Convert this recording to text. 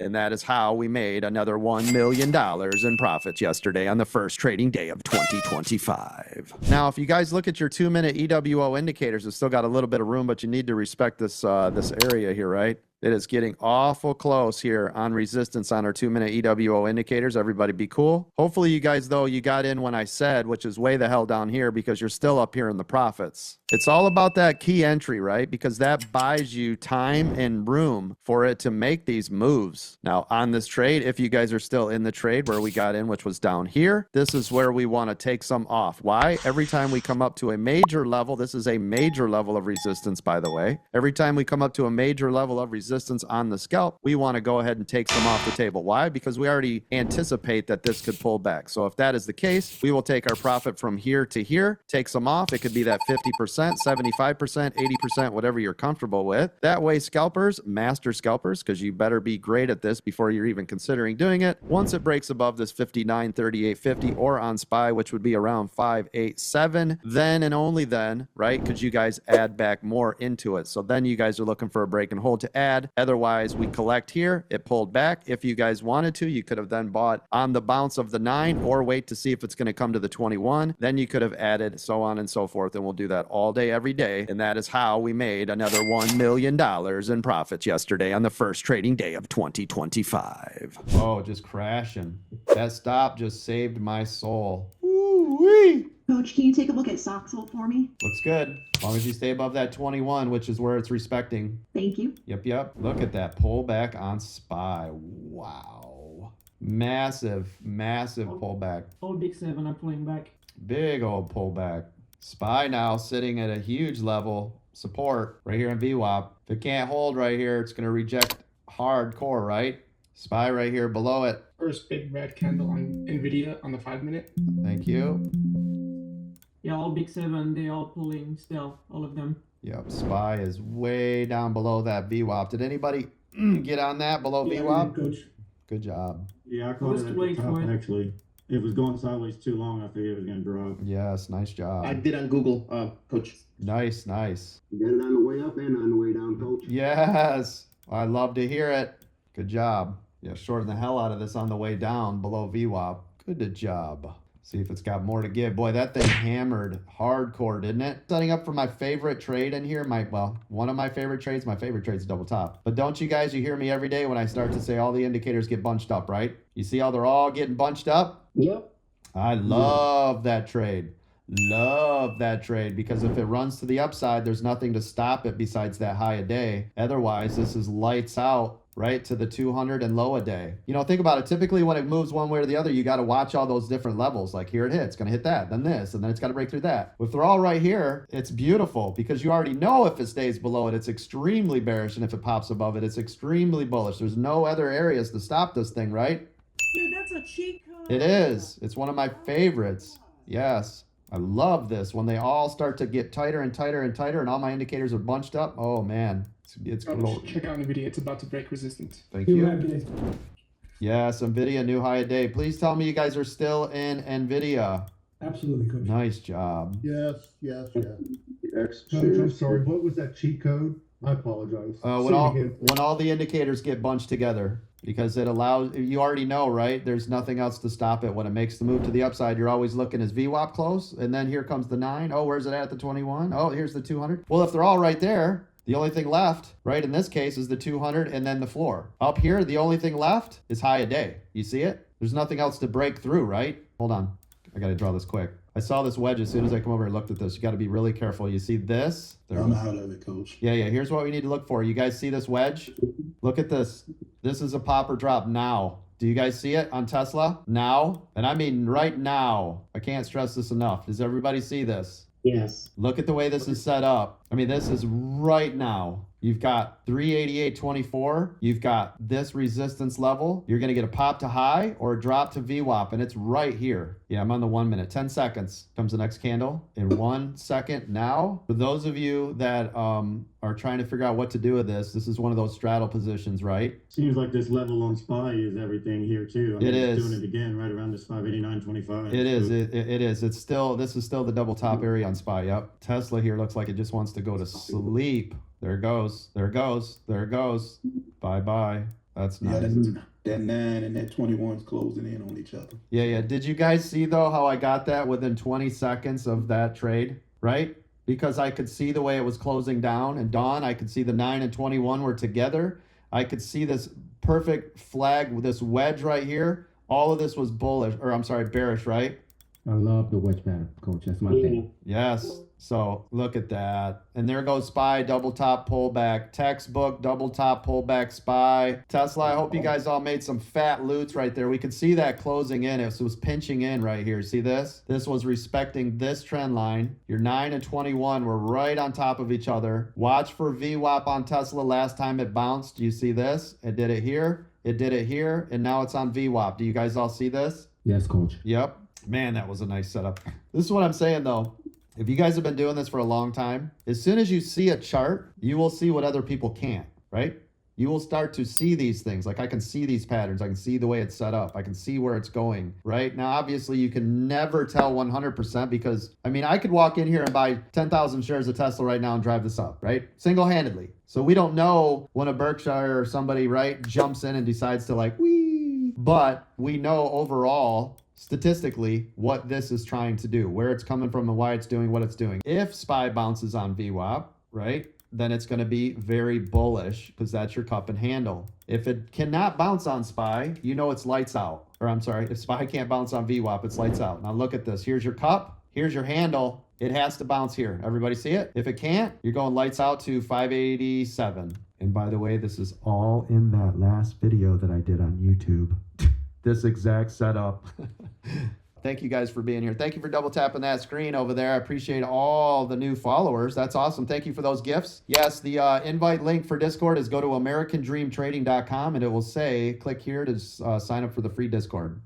And that is how we made another $1 million in profits yesterday on the first trading day of 2025. Now, if you guys look at your 2-minute EWO indicators, it's still got a little bit of room, but you need to respect this this area here, right? It is getting awful close here on resistance on our 2-minute EWO indicators. Everybody be cool. Hopefully you guys, though, you got in when I said, which is way the hell down here because you're still up here in the profits. It's all about that key entry, right? Because that buys you time and room for it to make these moves. Now, on this trade, if you guys are still in the trade where we got in, which was down here, this is where we want to take some off. Why? Every time we come up to a major level, this is a major level of resistance, by the way. Every time we come up to a major level of resistance on the scalp, we want to go ahead and take some off the table. Why? Because we already anticipate that this could pull back. So if that is the case, we will take our profit from here to here, take some off. It could be that 50%, 75%, 80%, whatever you're comfortable with. That way, scalpers, master scalpers, because you better be great at this before you're even considering doing it. Once it breaks above this 59.3850 or on SPY, which would be around 587, then and only then, right, could you guys add back more into it. So then you guys are looking for a break and hold to add. Otherwise, we collect here. It pulled back. If you guys wanted to, you could have then bought on the bounce of the 9 or wait to see if it's going to come to the 21. Then you could have added so on and so forth. And we'll do that all day, every day. And that is how we made another $1 million in profits yesterday on the first trading day of 2025. Oh, just crashing. That stop just saved my soul. Woo-wee. Coach, can you take a look at Soxel for me? Looks good. As long as you stay above that 21, which is where it's respecting. Thank you. Yep. Look at that pullback on SPY. Wow. Massive pullback. Old big 7 are pulling back. Big old pullback. SPY now sitting at a huge level support right here in VWAP. If it can't hold right here, it's going to reject hardcore, right? SPY right here below it. First big red candle on NVIDIA on the 5-minute. Thank you. Yeah, all big 7, they all pulling still, all of them. Yep, SPY is way down below that VWAP. Did anybody get on that below VWAP? Coach. Good job. Yeah, I caught it at the top, actually. It was going sideways too long. I figured it was going to drop. Yes, nice job. I did on Google, Coach. Nice. You got it on the way up and on the way down, Coach. Yes, I love to hear it. Good job. Yeah, shorten the hell out of this on the way down below VWAP. Good job. See if it's got more to give. Boy, that thing hammered hardcore, didn't it? Setting up for my favorite trade in here. One of my favorite trades. My favorite trade's double top. But don't you guys, you hear me every day when I start to say all the indicators get bunched up, right? You see how they're all getting bunched up? Yep. I love that trade. Love that trade because if it runs to the upside, there's nothing to stop it besides that high a day. Otherwise, this is lights out. Right to the 200 and low a day. You know, think about it. Typically when it moves one way or the other, you got to watch all those different levels. Like here it hits, going to hit that, then this, and then it's got to break through that. If they're all right here, it's beautiful because you already know if it stays below it, it's extremely bearish. And if it pops above it, it's extremely bullish. There's no other areas to stop this thing, right? Dude, that's a cheat code. It is. It's one of my favorites. Yes. I love this. When they all start to get tighter and tighter and tighter and all my indicators are bunched up. Oh, man. It's cool. Check out NVIDIA. It's about to break resistance. Thank you. Yes, NVIDIA, new high a day. Please tell me you guys are still in NVIDIA. Absolutely, Coach. Nice job. Yes. Coach, I'm sorry. What was that cheat code? I apologize. When all the indicators get bunched together, because it allows, you already know, right? There's nothing else to stop it. When it makes the move to the upside, you're always looking, is VWAP close? And then here comes the 9. Oh, where's it at the 21? Oh, here's the 200. Well, if they're all right there, the only thing left, right, in this case is the 200 and then the floor. Up here, the only thing left is high a day. You see it? There's nothing else to break through, right? Hold on. I got to draw this quick. I saw this wedge as soon as I come over and looked at this. You got to be really careful. You see this? I'm out of it, Coach. Yeah. Here's what we need to look for. You guys see this wedge? Look at this. This is a pop or drop now. Do you guys see it on Tesla? Now? And I mean right now. I can't stress this enough. Does everybody see this? Yes. Look at the way this is set up. I mean, this is right now. You've got 388.24. You've got this resistance level. You're going to get a pop to high or a drop to VWAP, and it's right here. Yeah, I'm on the 1 minute. 10 seconds comes the next candle in 1 second now. For those of you that are trying to figure out what to do with this is one of those straddle positions, right? Seems like this level on SPY is everything here too. It is. Doing it again right around this 589.25. It is. It is. It's still. This is still the double top area on SPY. Yep. Tesla here looks like it just wants to go to sleep. There it goes. There it goes. There it goes. Bye-bye. That's Yeah, nice. that 9 and that 21's closing in on each other. Yeah. Did you guys see though how I got that within 20 seconds of that trade, right? Because I could see the way it was closing down, and Dawn, I could see the 9 and 21 were together. I could see this perfect flag with this wedge right here. All of this was bullish, or I'm sorry, bearish, right? I love the wedge pattern, coach. That's my thing. Yes. So look at that. And there goes SPY, double top pullback. Textbook, double top pullback SPY. Tesla, I hope you guys all made some fat loots right there. We could see that closing in. It was pinching in right here. See this? This was respecting this trend line. Your 9 and 21 were right on top of each other. Watch for VWAP on Tesla last time it bounced. Do you see this? It did it here. It did it here. And now it's on VWAP. Do you guys all see this? Yes, coach. Yep. Man, that was a nice setup. This is what I'm saying though. If you guys have been doing this for a long time, as soon as you see a chart, you will see what other people can't, right? You will start to see these things. Like I can see these patterns. I can see the way it's set up. I can see where it's going, right? Now, obviously you can never tell 100% because, I mean, I could walk in here and buy 10,000 shares of Tesla right now and drive this up, right? Single-handedly. So we don't know when a Berkshire or somebody, right, jumps in and decides to like, wee, but we know overall statistically what this is trying to do, where it's coming from and why it's doing what it's doing. If SPY bounces on VWAP, right, then it's going to be very bullish because that's your cup and handle. If it cannot bounce on SPY, you know it's lights out. Or I'm sorry, if SPY can't bounce on VWAP, it's lights out. Now look at this. Here's your cup. Here's your handle. It has to bounce here. Everybody see it? If it can't, you're going lights out to 587. And by the way, this is all in that last video that I did on YouTube. This exact setup. Thank you guys for being here. Thank you for double tapping that screen over there. I appreciate all the new followers. That's awesome. Thank you for those gifts. Yes, the invite link for Discord is go to americandreamtrading.com and it will say click here to sign up for the free Discord.